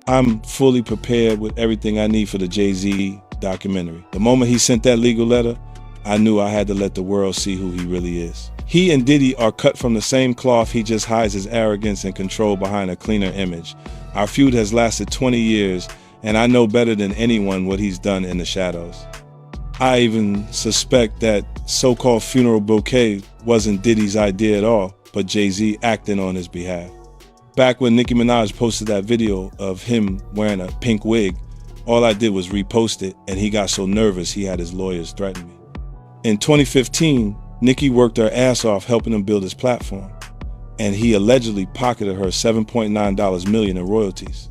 I'm fully prepared with everything I need for the Jay-Z documentary. The moment he sent that legal letter, I knew I had to let the world see who he really is. He and Diddy are cut from the same cloth. He just hides his arrogance and control behind a cleaner image. Our feud has lasted 20 years, and I know better than anyone what he's done in the shadows. I even suspect that so-called funeral bouquet wasn't Diddy's idea at all, but Jay-Z acting on his behalf. Back when Nicki Minaj posted that video of him wearing a pink wig, all I did was repost it, and he got so nervous he had his lawyers threaten me. In 2015, Nicki worked her ass off helping him build his platform, and he allegedly pocketed her $7.9 million in royalties.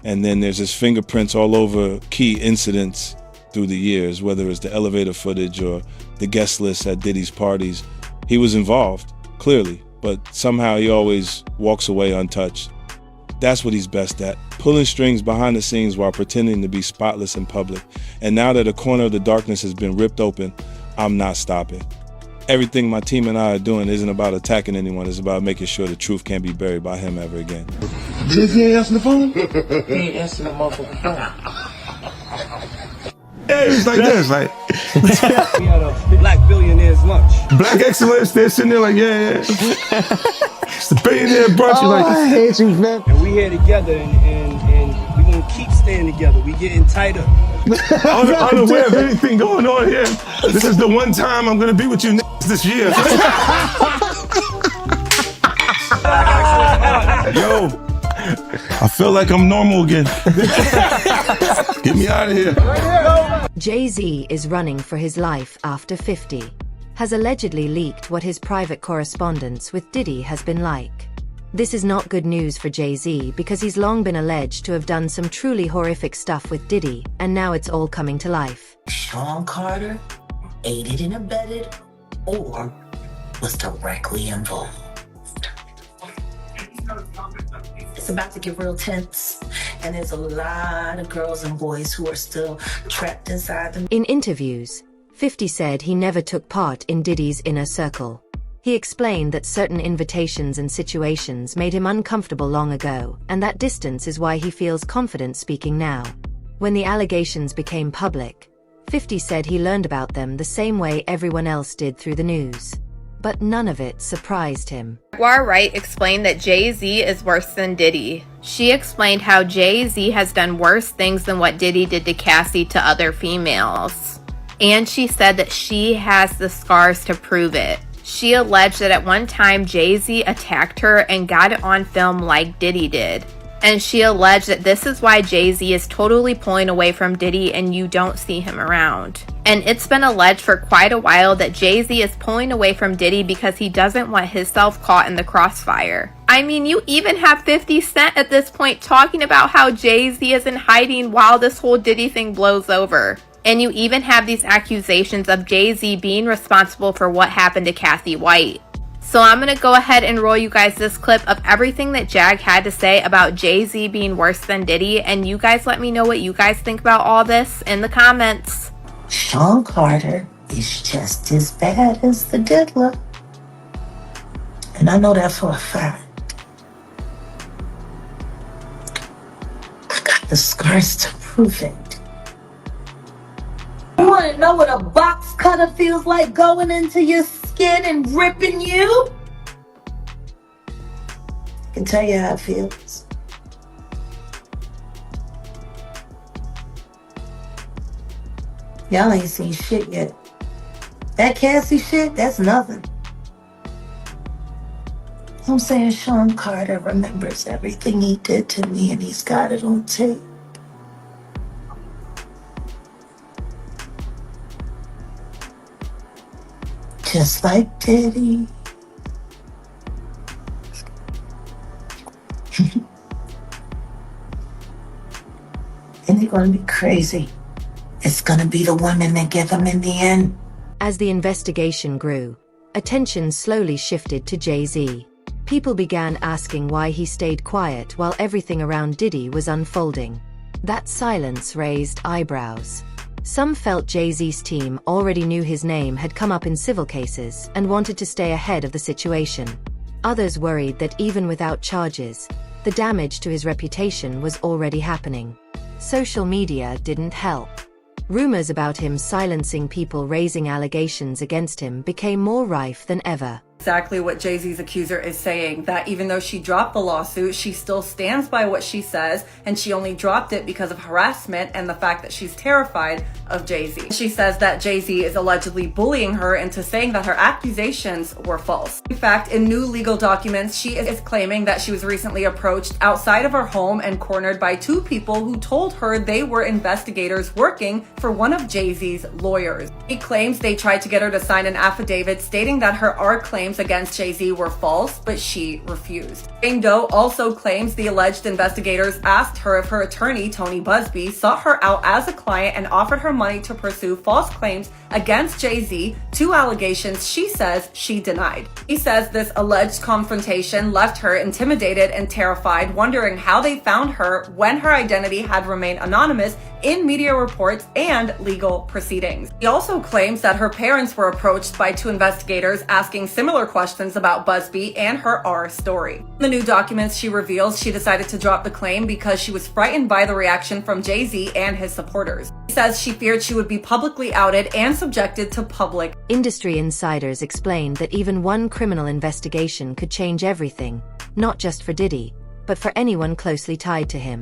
And then there's his fingerprints all over key incidents through the years, whether it's the elevator footage or the guest list at Diddy's parties. He was involved, clearly, but somehow he always walks away untouched. That's what he's best at, pulling strings behind the scenes while pretending to be spotless in public. And now that a corner of the darkness has been ripped open, I'm not stopping. Everything my team and I are doing isn't about attacking anyone, it's about making sure the truth can't be buried by him ever again. Jay-Z ain't answering the phone? He ain't answering the motherfucking phone. Yeah, it's like this, like We had a black billionaire's lunch. black excellence, they're sitting there like, yeah. It's the billionaire brunch, you're like, I hate you, man. And we here together and we gonna keep staying together. We getting tighter. unaware of anything going on here. This is the one time I'm gonna be with you this year. Yo, I feel like I'm normal again. Get me out of here. Jay-Z is running for his life after 50. Has allegedly leaked what his private correspondence with Diddy has been like. This is not good news for Jay-Z because he's long been alleged to have done some truly horrific stuff with Diddy, and now it's all coming to life. Sean Carter aided and abetted or was directly involved. It's about to get real tense, and there's a lot of girls and boys who are still trapped inside them. In interviews, 50 said he never took part in Diddy's inner circle. He explained that certain invitations and situations made him uncomfortable long ago, and that distance is why he feels confident speaking now. When the allegations became public, 50 said he learned about them the same way everyone else did through the news. But none of it surprised him. Jaguar Wright explained that Jay-Z is worse than Diddy. She explained how Jay-Z has done worse things than what Diddy did to Cassie to other females. And she said that she has the scars to prove it. She alleged that at one time Jay-Z attacked her and got it on film like Diddy did. And she alleged that this is why Jay-Z is totally pulling away from Diddy and you don't see him around. And it's been alleged for quite a while that Jay-Z is pulling away from Diddy because he doesn't want himself caught in the crossfire. I mean, you even have 50 Cent at this point talking about how Jay-Z is in hiding while this whole Diddy thing blows over. And you even have these accusations of Jay-Z being responsible for what happened to Cassie White. So I'm going to go ahead and roll you guys this clip of everything that Jag had to say about Jay-Z being worse than Diddy, and you guys let me know what you guys think about all this in the comments. Sean Carter is just as bad as the diddler. And I know that for a fact. I got the scars to prove it. You want to know what a box cutter feels like going into your skin and ripping you? I can tell you how it feels. Y'all ain't seen shit yet. That Cassie shit, that's nothing. I'm saying Sean Carter remembers everything he did to me and he's got it on tape. Just like Diddy. And they're gonna be crazy. It's gonna be the women that give them in the end. As the investigation grew, attention slowly shifted to Jay-Z. People began asking why he stayed quiet while everything around Diddy was unfolding. That silence raised eyebrows. Some felt Jay-Z's team already knew his name had come up in civil cases and wanted to stay ahead of the situation. Others worried that even without charges, The damage to his reputation was already happening. Social media didn't help. Rumors about him silencing people raising allegations against him became more rife than ever. Exactly what Jay-Z's accuser is saying, that even though she dropped the lawsuit, she still stands by what she says, and she only dropped it because of harassment and the fact that she's terrified of Jay-Z. She says that Jay-Z is allegedly bullying her into saying that her accusations were false. In fact, in new legal documents, she is claiming that she was recently approached outside of her home and cornered by two people who told her they were investigators working for one of Jay-Z's lawyers. She claims they tried to get her to sign an affidavit stating that her claims against Jay-Z were false, but she refused. Jane Doe also claims the alleged investigators asked her if her attorney, Tony Busby, sought her out as a client and offered her money to pursue false claims against Jay-Z, two allegations she says she denied. He says this alleged confrontation left her intimidated and terrified, wondering how they found her when her identity had remained anonymous in media reports and legal proceedings. He also claims that her parents were approached by two investigators asking similar questions about Busby and her story. In the new documents, she reveals she decided to drop the claim because she was frightened by the reaction from Jay-Z and his supporters. He says she feared she would be publicly outed and subjected to public. Industry insiders explained that even one criminal investigation could change everything, not just for Diddy, but for anyone closely tied to him.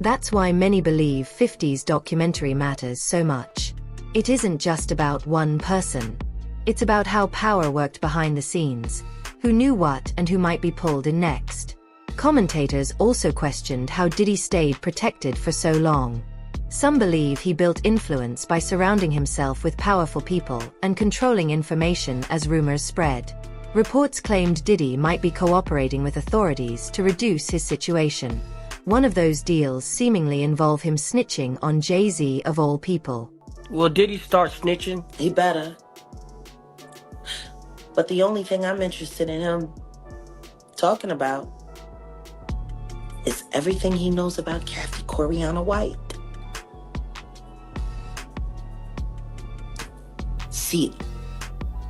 That's why many believe 50's documentary matters so much. It isn't just about one person. It's about how power worked behind the scenes, who knew what and who might be pulled in next. Commentators also questioned how Diddy stayed protected for so long. Some believe he built influence by surrounding himself with powerful people and controlling information as rumors spread. Reports claimed Diddy might be cooperating with authorities to reduce his situation. One of those deals seemingly involved him snitching on Jay-Z of all people. Will Diddy start snitching? He better. But the only thing I'm interested in him talking about is everything he knows about Kathy Coriana White. See,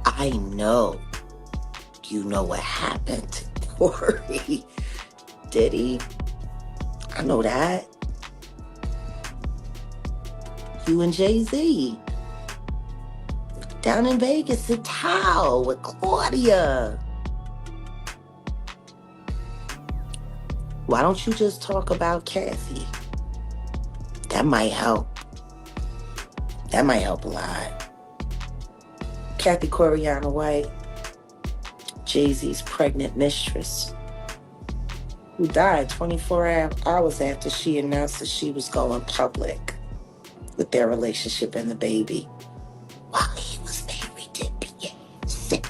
I know you know what happened to Corey. Diddy, I know that. You and Jay-Z down in Vegas at Tao with Claudia. Why don't you just talk about Kathy? That might help. That might help a lot. Kathy Coriana White, Jay-Z's pregnant mistress, who died 24 hours after she announced that she was going public with their relationship and the baby while he was married to Beyonce.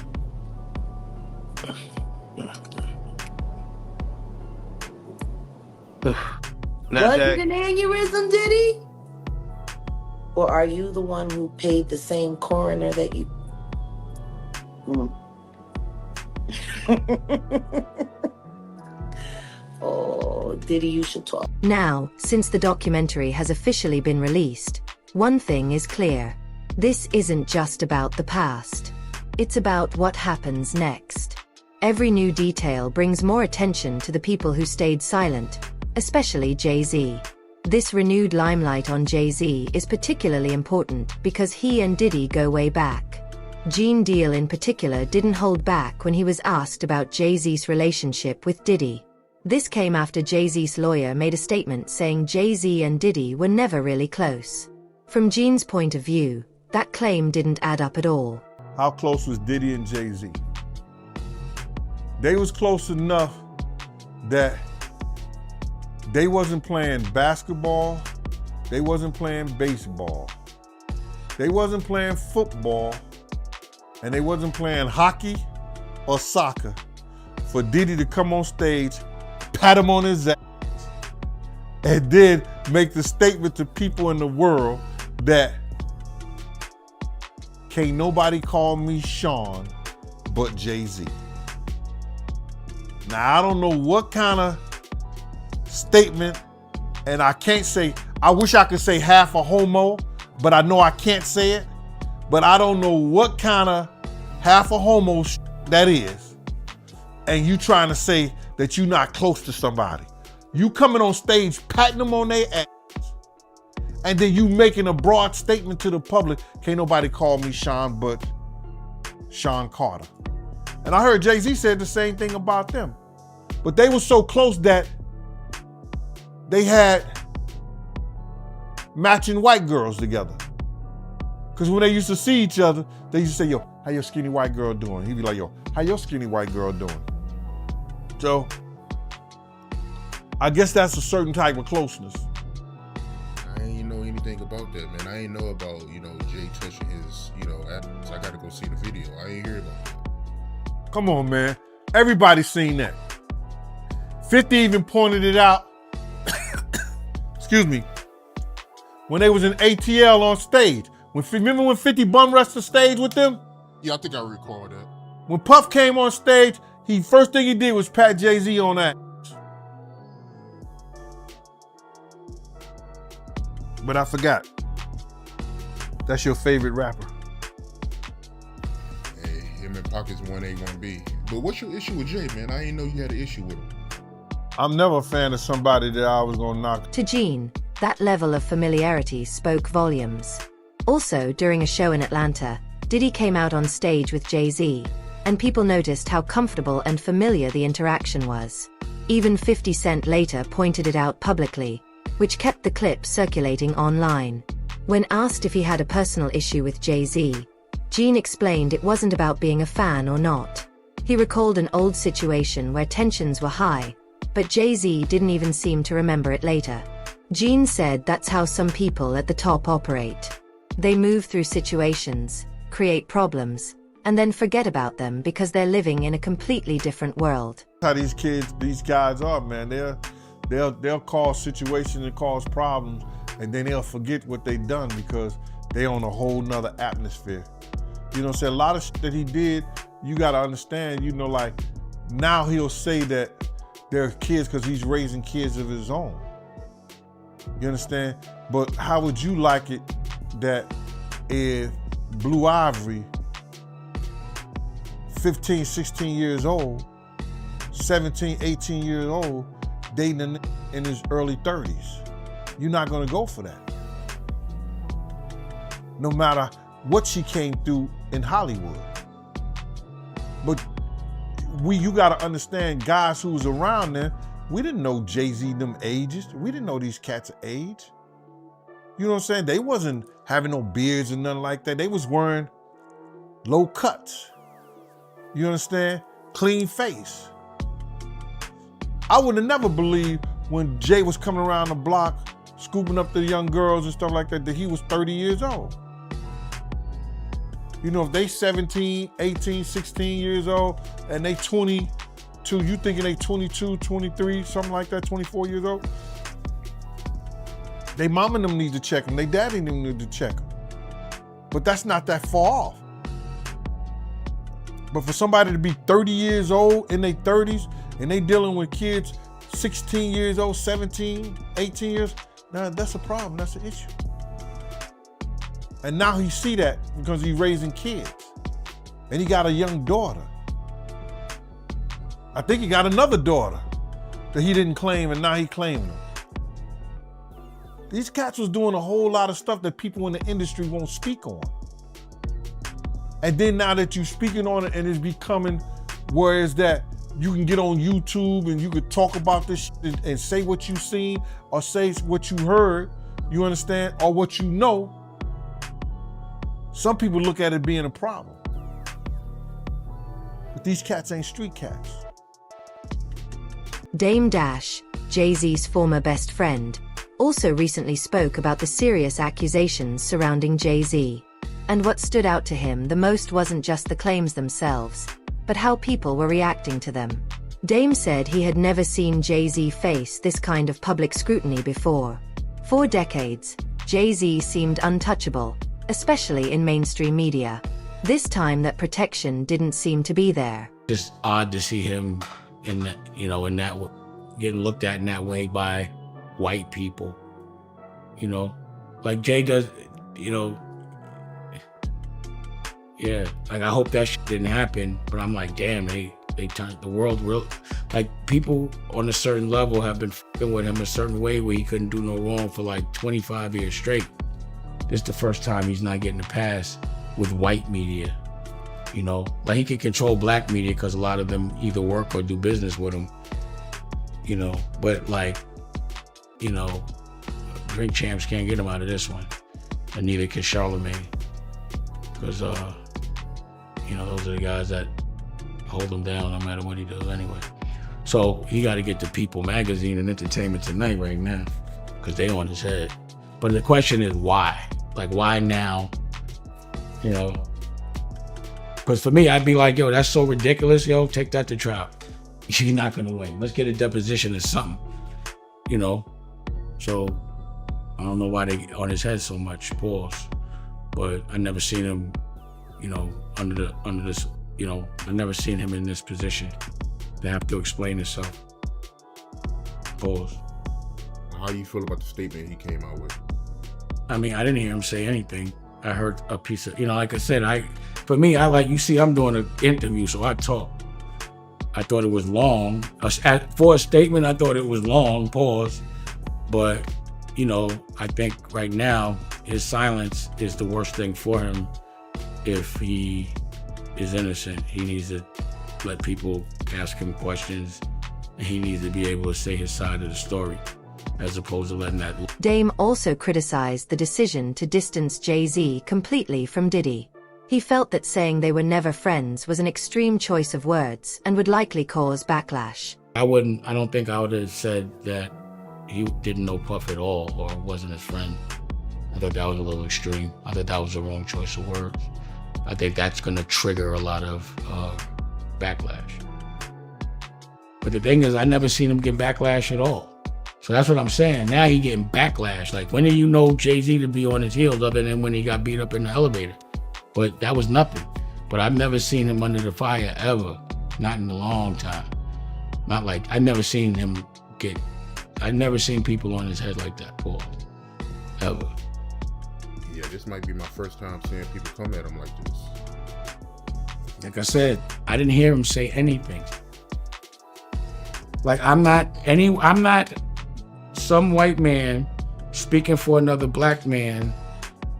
Was it an aneurysm, Diddy? Or are you the one who paid the same coroner that you... Oh, Diddy, you should talk. Now, since the documentary has officially been released, one thing is clear. This isn't just about the past. It's about what happens next. Every new detail brings more attention to the people who stayed silent, especially Jay-Z. This renewed limelight on Jay-Z is particularly important because he and Diddy go way back. Gene Deal in particular didn't hold back when he was asked about Jay-Z's relationship with Diddy. This came after Jay-Z's lawyer made a statement saying Jay-Z and Diddy were never really close. From Gene's point of view, that claim didn't add up at all. How close was Diddy and Jay-Z? They was close enough that they wasn't playing basketball, they wasn't playing baseball, they wasn't playing football, and they wasn't playing hockey or soccer for Diddy to come on stage, pat him on his ass, and then make the statement to people in the world that can't nobody call me Sean but Jay-Z. Now, I don't know what kind of statement, and I can't say, I wish I could say half a homo, but I know I can't say it, but I don't know what kind of half a homo that is, and you trying to say that you're not close to somebody. You coming on stage, patting them on their ass, and then you making a broad statement to the public, can't nobody call me Sean but Sean Carter. And I heard Jay-Z said the same thing about them. But they were so close that they had matching white girls together. Because when they used to see each other, they used to say, yo, how your skinny white girl doing? He'd be like, yo, how your skinny white girl doing? So, I guess that's a certain type of closeness. I ain't know anything about that, man. I ain't know about, Jay touching his, ass. I gotta go see the video. I ain't hear about that. Come on, man. Everybody's seen that. 50 even pointed it out. Excuse me. When they was in ATL on stage. Remember when 50 bum rushed the stage with them? Yeah, I think I recall that. When Puff came on stage, first thing he did was pat Jay-Z on that. But I forgot. That's your favorite rapper. Hey, him and Pocket's 1A, 1B. But what's your issue with Jay, man? I ain't know you had an issue with him. I'm never a fan of somebody that I was gonna knock. To Gene, that level of familiarity spoke volumes. Also, during a show in Atlanta, Diddy came out on stage with Jay-Z, and people noticed how comfortable and familiar the interaction was. Even 50 Cent later pointed it out publicly, which kept the clip circulating online. When asked if he had a personal issue with Jay-Z, Gene explained it wasn't about being a fan or not. He recalled an old situation where tensions were high, but Jay-Z didn't even seem to remember it later. Gene said that's how some people at the top operate. They move through situations, create problems, and then forget about them because they're living in a completely different world. How these guys are, man. They'll cause situations and cause problems, and then they'll forget what they've done because they're on a whole nother atmosphere. You know what I'm saying? A lot of shit that he did, you gotta understand, like, now he'll say that they're kids because he's raising kids of his own. You understand? But how would you like it that if Blue Ivory, 15, 16 years old, 17, 18 years old, dating in his early 30s? You're not gonna go for that. No matter what she came through in Hollywood. But you gotta understand, guys who was around then, we didn't know Jay-Z them ages. We didn't know these cats' age. You know what I'm saying? They wasn't having no beards and nothing like that. They was wearing low cuts. You understand? Clean face. I would have never believed when Jay was coming around the block, scooping up the young girls and stuff like that he was 30 years old. If they 17, 18, 16 years old, and they 22, you thinking they 22, 23, something like that, 24 years old? They mom and them need to check them. They daddy and them need to check them. But that's not that far off. But for somebody to be 30 years old in their 30s and they dealing with kids 16 years old, 17, 18 years, now that's a problem, that's an issue. And now he see that because he's raising kids. And he got a young daughter. I think he got another daughter that he didn't claim and now he claiming them. These cats was doing a whole lot of stuff that people in the industry won't speak on. And then now that you're speaking on it and it's becoming where is that you can get on YouTube and you could talk about this shit and say what you seen or say what you heard, you understand, or what you know. Some people look at it being a problem. But these cats ain't street cats. Dame Dash, Jay-Z's former best friend, also recently spoke about the serious accusations surrounding Jay-Z. And what stood out to him the most wasn't just the claims themselves, but how people were reacting to them. Dame said he had never seen Jay-Z face this kind of public scrutiny before. For decades, Jay-Z seemed untouchable, especially in mainstream media. This time that protection didn't seem to be there. It's odd to see him in that, getting looked at in that way by white people. Like Jay does, yeah, like I hope that shit didn't happen, but I'm like, damn, they turned the world Like, people on a certain level have been fucking with him a certain way where he couldn't do no wrong for like 25 years straight. This is the first time he's not getting a pass with white media. You know, like, he can control black media because a lot of them either work or do business with him. You know, but like, you know, Drink Champs can't get him out of this one. And neither can Charlemagne. Because, you know, those are the guys that hold him down no matter what he does anyway. So he got to get to People Magazine and Entertainment Tonight right now, because they on his head. But the question is why? Like, why now? You know? Because for me, I'd be like, yo, that's so ridiculous. Yo, take that to trial. You're not going to win. Let's get a deposition or something. You know? So I don't know why they on his head so much. Pause. But I never seen him, you know, under this, you know, I never seen him in this position to have to explain himself. Pause. How you feel about the statement he came out with? I mean, I didn't hear him say anything. I heard a piece of, you know, like I said, for me, I like, you see, I'm doing an interview, so I talk. I thought it was long. For a statement, I thought it was long, pause. But, you know, I think right now, his silence is the worst thing for him. If he is innocent, he needs to let people ask him questions, and he needs to be able to say his side of the story, as opposed to letting that. Dame also criticized the decision to distance Jay-Z completely from Diddy. He felt that saying they were never friends was an extreme choice of words and would likely cause backlash. I don't think I would have said that he didn't know Puff at all or wasn't his friend. I thought that was a little extreme. I thought that was the wrong choice of words. I think that's gonna trigger a lot of backlash. But the thing is, I never seen him get backlash at all. So that's what I'm saying. Now he getting backlash. Like, when did you know Jay-Z to be on his heels other than when he got beat up in the elevator? But that was nothing. But I've never seen him under the fire ever. Not in a long time. Not like, I've never seen people on his head like that, Paul. Ever. Yeah, this might be my first time seeing people come at him like this. Like I said, I didn't hear him say anything. Like, I'm not some white man speaking for another black man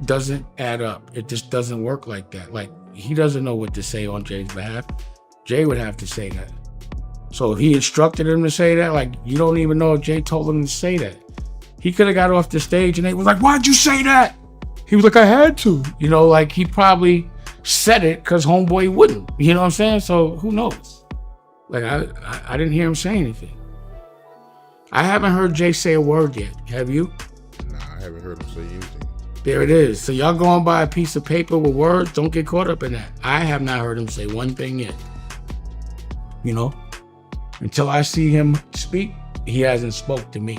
doesn't add up. It just doesn't work like that. Like, he doesn't know what to say on Jay's behalf. Jay would have to say that. So if he instructed him to say that, like, you don't even know if Jay told him to say that. He could have got off the stage and they was like, why'd you say that? He was like, I had to. You know, like, he probably said it because homeboy wouldn't. You know what I'm saying? So who knows? Like, I didn't hear him say anything. I haven't heard Jay say a word yet. Have you? Nah, I haven't heard him say anything. There it is. So y'all going by a piece of paper with words, don't get caught up in that. I have not heard him say one thing yet. You know? Until I see him speak, he hasn't spoke to me.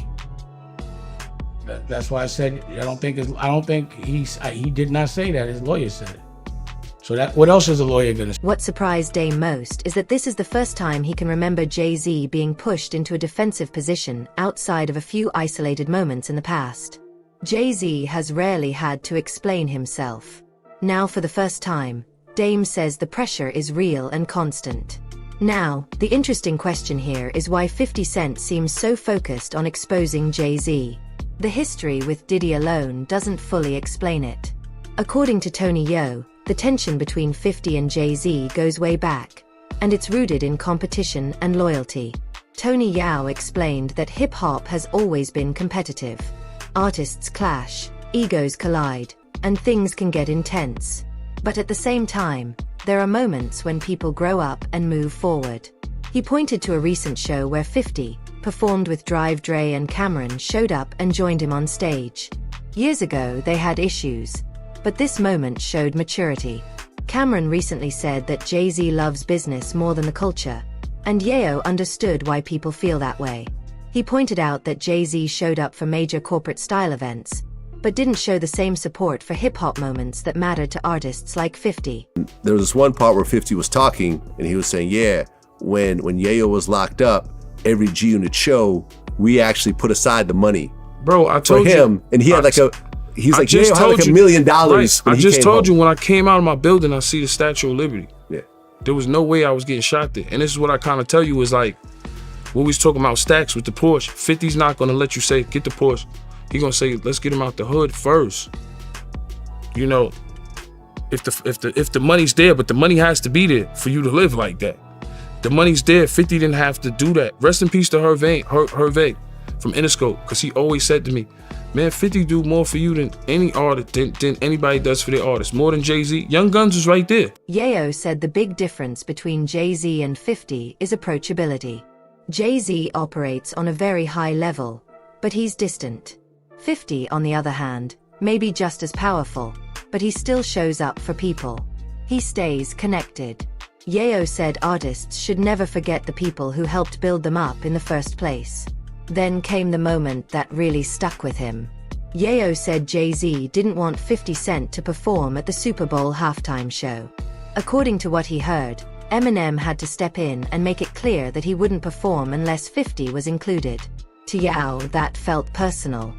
That's why I said I don't think he did not say that. His lawyer said it. So what else is a lawyer gonna say? What surprised Dame most is that this is the first time he can remember Jay-Z being pushed into a defensive position outside of a few isolated moments in the past. Jay-Z has rarely had to explain himself. Now, for the first time, Dame says the pressure is real and constant. Now, the interesting question here is why 50 Cent seems so focused on exposing Jay-Z. The history with Diddy alone doesn't fully explain it. According to Tony Yo, the tension between 50 and Jay-Z goes way back, and it's rooted in competition and loyalty. Tony Yao explained that hip-hop has always been competitive. Artists clash, egos collide, and things can get intense. But at the same time, there are moments when people grow up and move forward. He pointed to a recent show where 50, performed with Drive Dre and Cameron, showed up and joined him on stage. Years ago, they had issues, but this moment showed maturity. Cameron recently said that Jay-Z loves business more than the culture, and Yayo understood why people feel that way. He pointed out that Jay-Z showed up for major corporate style events, but didn't show the same support for hip-hop moments that mattered to artists like 50. There was this one part where 50 was talking, and he was saying, yeah, when Yayo was locked up, every G-Unit show, we actually put aside the money. Bro, I told for him, you, and he had like he's like, Yayo had like $1 million. Right. I just told you when I came out of my building, I see the Statue of Liberty. Yeah. There was no way I was getting shot there. And this is what I kind of tell you is like, What we was talking about stacks with the Porsche. 50's not gonna let you say, get the Porsche. He gonna say, let's get him out the hood first. You know, if the money's there, but the money has to be there for you to live like that. The money's there. 50 didn't have to do that. Rest in peace to Hervé from Interscope, because he always said to me, man, 50 do more for you than any artist, than anybody does for their artists. More than Jay-Z. Young Guns was right there. Yayo said the big difference between Jay-Z and 50 is approachability. Jay-Z operates on a very high level, but he's distant. 50, on the other hand, may be just as powerful, but he still shows up for people. He stays connected. Yayo said artists should never forget the people who helped build them up in the first place. Then came the moment that really stuck with him. Yayo said Jay-Z didn't want 50 Cent to perform at the Super Bowl halftime show. According to what he heard, Eminem had to step in and make it clear that he wouldn't perform unless 50 was included. To Yao, that felt personal.